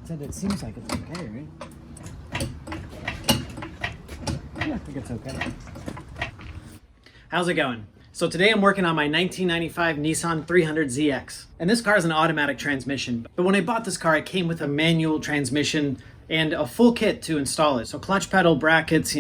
Said it seems like it's okay, right? Yeah, I think it's okay. How's it going? So today I'm working on my 1995 Nissan 300ZX. And this car is an automatic transmission. But when I bought this car, it came with a manual transmission and a full kit to install it. So clutch pedal, brackets,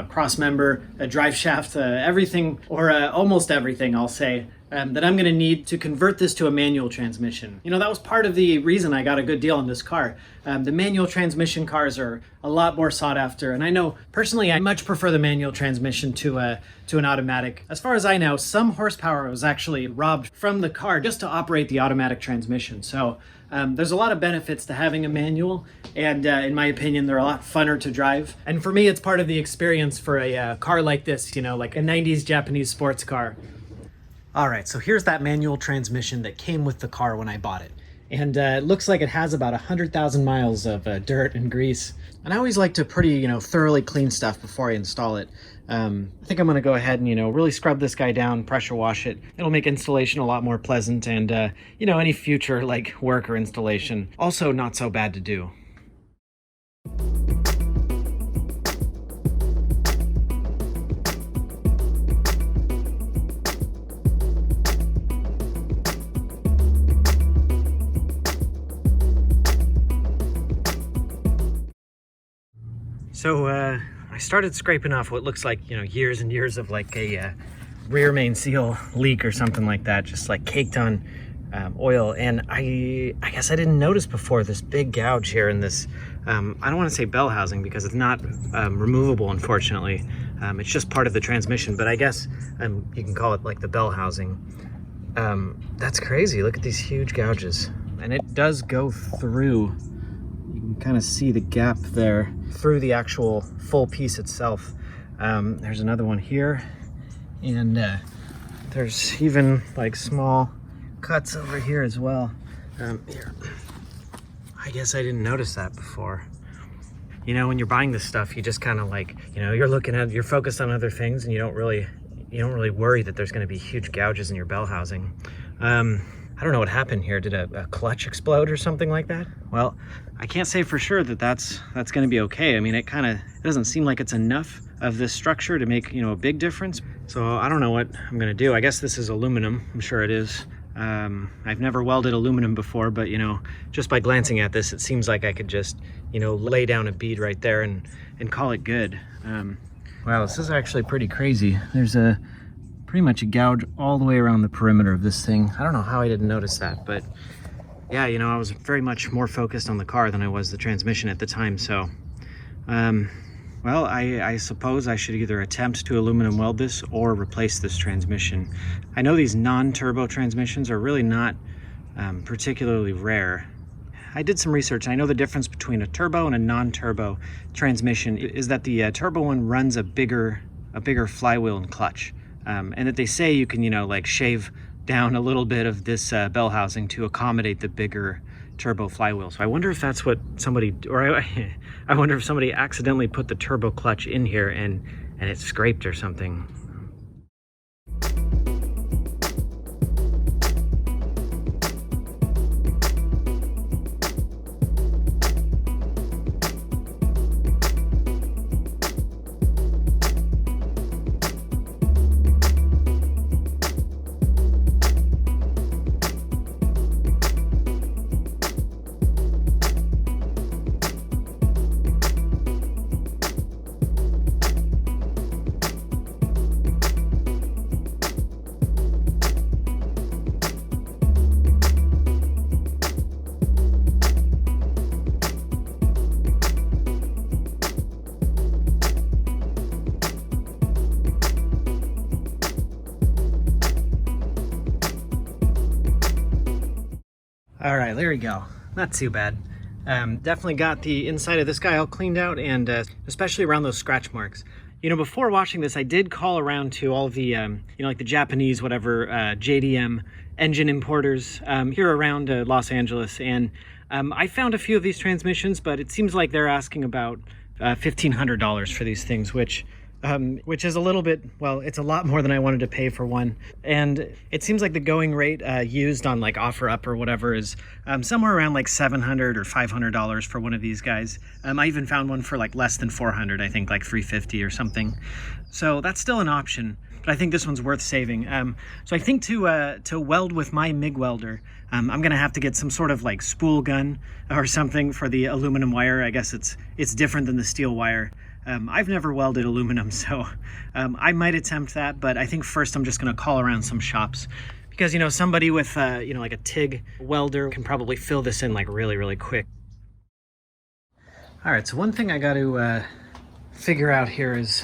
cross member, a drive shaft, everything, or almost everything, I'll say, that I'm gonna need to convert this to a manual transmission. That was part of the reason I got a good deal on this car. The manual transmission cars are a lot more sought after, and I know personally I much prefer the manual transmission to an automatic. As far as I know, some horsepower was actually robbed from the car just to operate the automatic transmission. So there's a lot of benefits to having a manual, and in my opinion, they're a lot funner to drive. And for me, it's part of the experience for a car like this, like a 90s Japanese sports car. All right, so here's that manual transmission that came with the car when I bought it. And it looks like it has about 100,000 miles of dirt and grease. And I always like to pretty, thoroughly clean stuff before I install it. I think I'm gonna go ahead and, really scrub this guy down, pressure wash it. It'll make installation a lot more pleasant, and, any future work or installation, also not so bad to do. So I started scraping off what looks like, years and years of a rear main seal leak or something like that, just caked on oil. And I guess I didn't notice before this big gouge here in this, I don't want to say bell housing because it's not removable, unfortunately. It's just part of the transmission, but I guess you can call it the bell housing. That's crazy. Look at these huge gouges. And it does go through. You can kind of see the gap there through the actual full piece itself. There's another one here, and there's even small cuts over here as well. Here, I guess I didn't notice that before. When you're buying this stuff, you just kind of you're focused on other things, and you don't really worry that there's going to be huge gouges in your bell housing. I don't know what happened here. Did a clutch explode or something like that? Well, I can't say for sure that that's going to be okay. I mean, it doesn't seem like it's enough of this structure to make, a big difference. So I don't know what I'm going to do. I guess this is aluminum. I'm sure it is. I've never welded aluminum before, but, just by glancing at this, it seems like I could just, lay down a bead right there and call it good. Wow, this is actually pretty crazy. There's pretty much a gouge all the way around the perimeter of this thing. I don't know how I didn't notice that, but yeah, I was very much more focused on the car than I was the transmission at the time. So, well, I suppose I should either attempt to aluminum weld this or replace this transmission. I know these non-turbo transmissions are really not particularly rare. I did some research. I know the difference between a turbo and a non-turbo transmission is that the turbo one runs a bigger flywheel and clutch. And that they say you can, shave down a little bit of this bell housing to accommodate the bigger turbo flywheel. So I wonder if that's what I wonder if somebody accidentally put the turbo clutch in here and it scraped or something. All right, there we go. Not too bad. Definitely got the inside of this guy all cleaned out, and especially around those scratch marks. Before washing this, I did call around to all the, the Japanese, JDM engine importers here around Los Angeles, and I found a few of these transmissions, but it seems like they're asking about $1,500 for these things, which which is a little bit, well, it's a lot more than I wanted to pay for one. And it seems like the going rate used on like OfferUp or whatever is somewhere around like $700 or $500 for one of these guys. I even found one for like less than 400, I think like 350 or something. So that's still an option, but I think this one's worth saving. So I think to weld with my MIG welder, I'm gonna have to get some sort of like spool gun or something for the aluminum wire. I guess it's different than the steel wire. I've never welded aluminum, so I might attempt that, but I think first I'm just gonna call around some shops because, you know, somebody with, you know, like a TIG welder can probably fill this in like really, really quick. All right, so one thing I got to figure out here is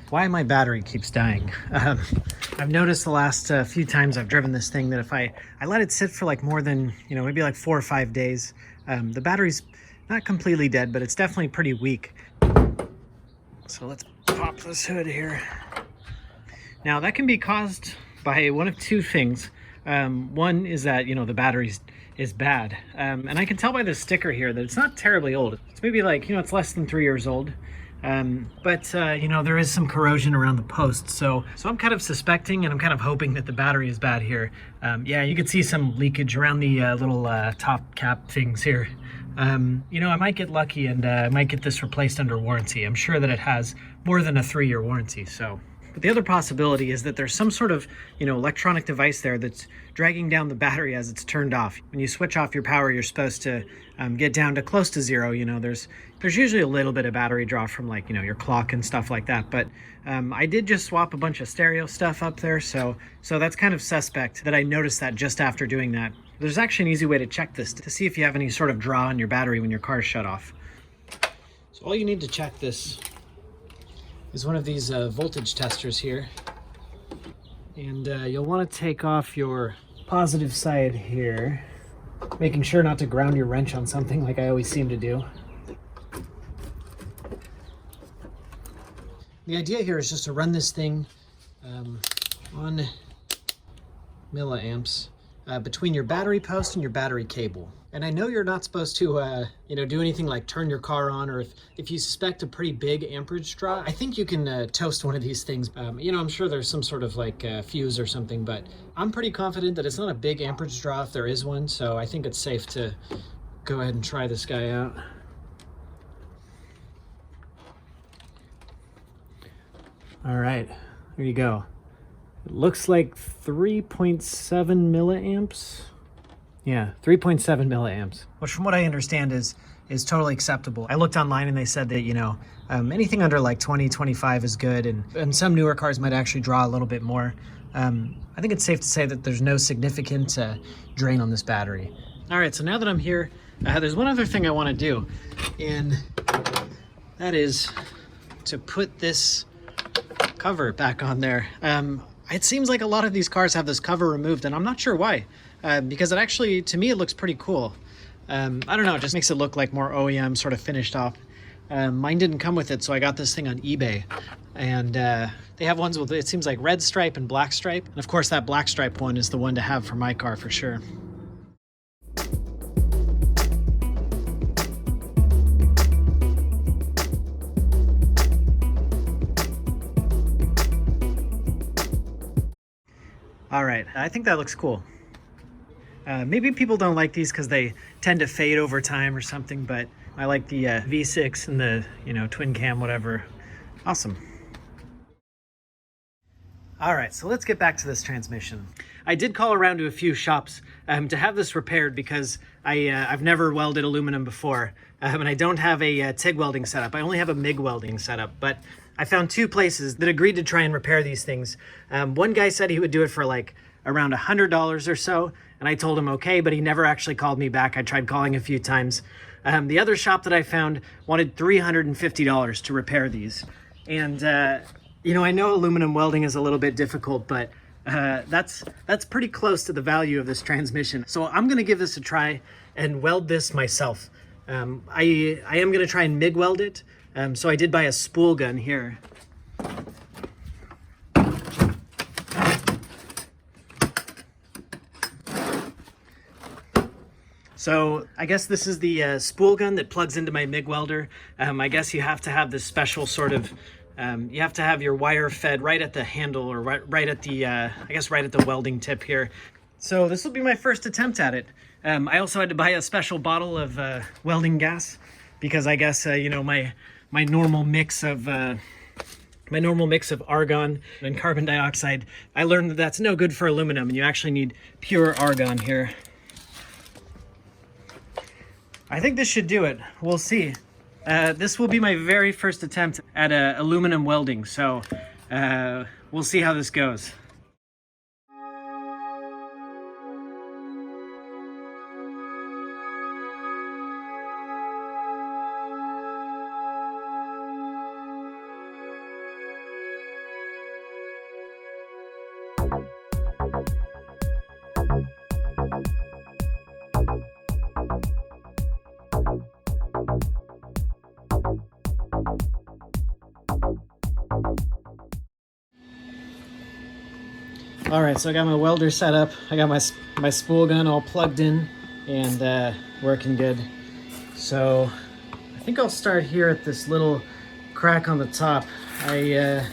why my battery keeps dying. I've noticed the last few times I've driven this thing that if I let it sit for like more than, you know, maybe like 4 or 5 days, the battery's not completely dead, but it's definitely pretty weak. So let's pop this hood here. Now that can be caused by one of two things. One is that, you know, the battery is bad. And I can tell by the sticker here that it's not terribly old. It's maybe like, you know, it's less than 3 years old. But you know, there is some corrosion around the post. So I'm kind of suspecting and I'm kind of hoping that the battery is bad here. Yeah, you can see some leakage around the little top cap things here. You know, I might get lucky and I might get this replaced under warranty. I'm sure that it has more than a 3-year warranty. So, but the other possibility is that there's some sort of, you know, electronic device there that's dragging down the battery as it's turned off. When you switch off your power, you're supposed to get down to close to 0. You know, there's usually a little bit of battery draw from like, you know, your clock and stuff like that. But I did just swap a bunch of stereo stuff up there. So that's kind of suspect that I noticed that just after doing that. There's actually an easy way to check this to see if you have any sort of draw on your battery when your car is shut off. So all you need to check this is one of these voltage testers here. And you'll want to take off your positive side here, making sure not to ground your wrench on something like I always seem to do. The idea here is just to run this thing on milliamps between your battery post and your battery cable. And I know you're not supposed to, you know, do anything like turn your car on, or if you suspect a pretty big amperage draw, I think you can toast one of these things. You know, I'm sure there's some sort of like fuse or something, but I'm pretty confident that it's not a big amperage draw if there is one. So I think it's safe to go ahead and try this guy out. All right, there you go. It looks like 3.7 milliamps. Yeah, 3.7 milliamps, which from what I understand is totally acceptable. I looked online and they said that, you know, anything under like 20, 25 is good, and some newer cars might actually draw a little bit more. I think it's safe to say that there's no significant drain on this battery. All right, so now that I'm here, there's one other thing I want to do, and that is to put this cover back on there. It seems like a lot of these cars have this cover removed, and I'm not sure why. Because it actually, to me, it looks pretty cool. I don't know, it just makes it look like more OEM, sort of finished off. Mine didn't come with it, so I got this thing on eBay. And they have ones with, it seems like red stripe and black stripe. And of course, that black stripe one is the one to have for my car for sure. All right, I think that looks cool. Maybe people don't like these because they tend to fade over time or something, but I like the V6 and the, you know, twin cam, whatever. Awesome. All right, so let's get back to this transmission. I did call around to a few shops to have this repaired because I've never welded aluminum before, and I don't have a TIG welding setup. I only have a MIG welding setup, but I found 2 places that agreed to try and repair these things. One guy said he would do it for like around $100 or so, and I told him okay, but he never actually called me back. I tried calling a few times. The other shop that I found wanted $350 to repair these. And you know, I know aluminum welding is a little bit difficult, but that's pretty close to the value of this transmission. So I'm gonna give this a try and weld this myself. I am gonna try and MIG weld it. So I did buy a spool gun here. So I guess this is the spool gun that plugs into my MIG welder. I guess you have to have this special sort of you have to have your wire fed right at the handle, or right at the, I guess right at the welding tip here. So this will be my first attempt at it. I also had to buy a special bottle of welding gas, because I guess, you know, my normal mix of argon and carbon dioxide, I learned that that's no good for aluminum, and you actually need pure argon here. I think this should do it. We'll see. This will be my very first attempt at aluminum welding, so we'll see how this goes. All right, so I got my welder set up. I got my spool gun all plugged in and working good. So I think I'll start here at this little crack on the top. I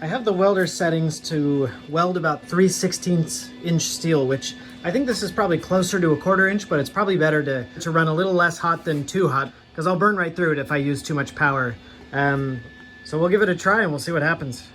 have the welder settings to weld about 3/16 inch steel, which I think this is probably closer to 1/4 inch, but it's probably better to run a little less hot than too hot, because I'll burn right through it if I use too much power. So we'll give it a try and we'll see what happens.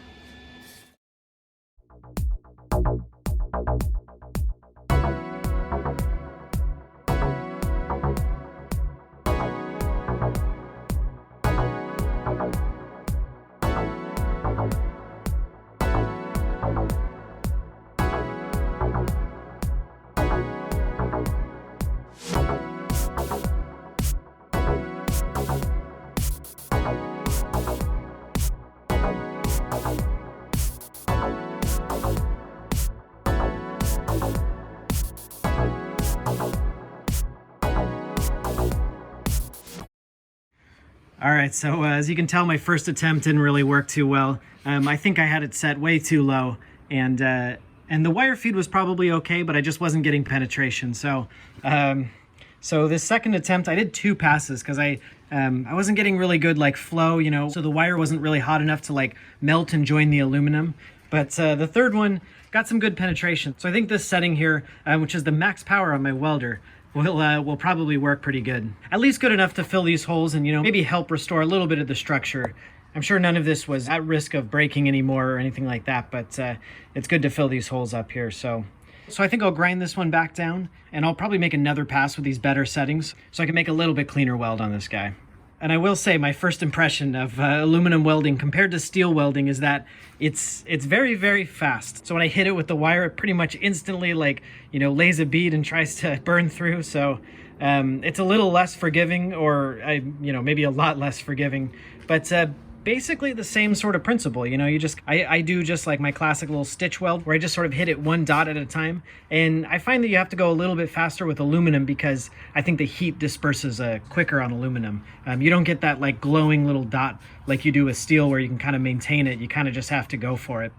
All right, so as you can tell, my first attempt didn't really work too well. I think I had it set way too low, and the wire feed was probably okay, but I just wasn't getting penetration. So this second attempt, I did 2 passes because I wasn't getting really good like flow, you know, so the wire wasn't really hot enough to like melt and join the aluminum. But the third one got some good penetration. So I think this setting here, which is the max power on my welder, will probably work pretty good. At least good enough to fill these holes and, you know, maybe help restore a little bit of the structure. I'm sure none of this was at risk of breaking anymore or anything like that, but it's good to fill these holes up here. So I think I'll grind this one back down, and I'll probably make another pass with these better settings so I can make a little bit cleaner weld on this guy. And I will say my first impression of aluminum welding compared to steel welding is that it's very, very fast. So when I hit it with the wire, it pretty much instantly, like, you know, lays a bead and tries to burn through. So it's a little less forgiving, or you know, maybe a lot less forgiving, but basically the same sort of principle. You know, I do just like my classic little stitch weld where I just sort of hit it one dot at a time. And I find that you have to go a little bit faster with aluminum because I think the heat disperses quicker on aluminum. You don't get that like glowing little dot like you do with steel where you can kind of maintain it. You kind of just have to go for it.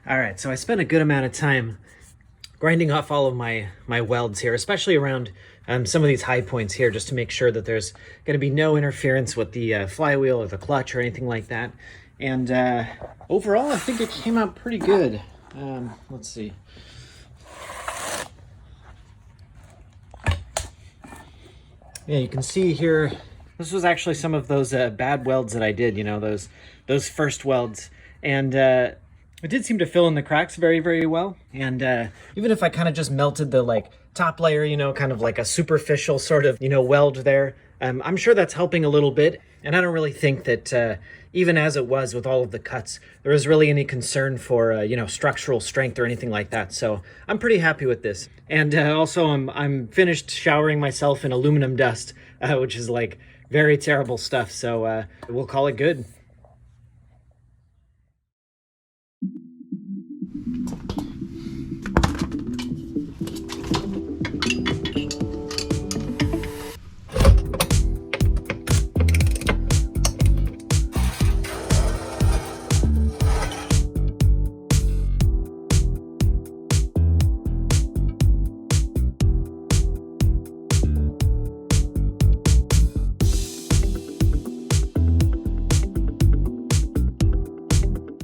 All right, so I spent a good amount of time grinding off all of my welds here, especially around some of these high points here, just to make sure that there's going to be no interference with the flywheel or the clutch or anything like that. And overall, I think it came out pretty good. Let's see. Yeah, you can see here, this was actually some of those bad welds that I did, you know, those first welds. And It did seem to fill in the cracks very, very well. And even if I kind of just melted the like top layer, you know, kind of like a superficial sort of, you know, weld there, I'm sure that's helping a little bit. And I don't really think that even as it was with all of the cuts, there was really any concern for, you know, structural strength or anything like that. So I'm pretty happy with this. And also I'm finished showering myself in aluminum dust, which is like very terrible stuff. So we'll call it good.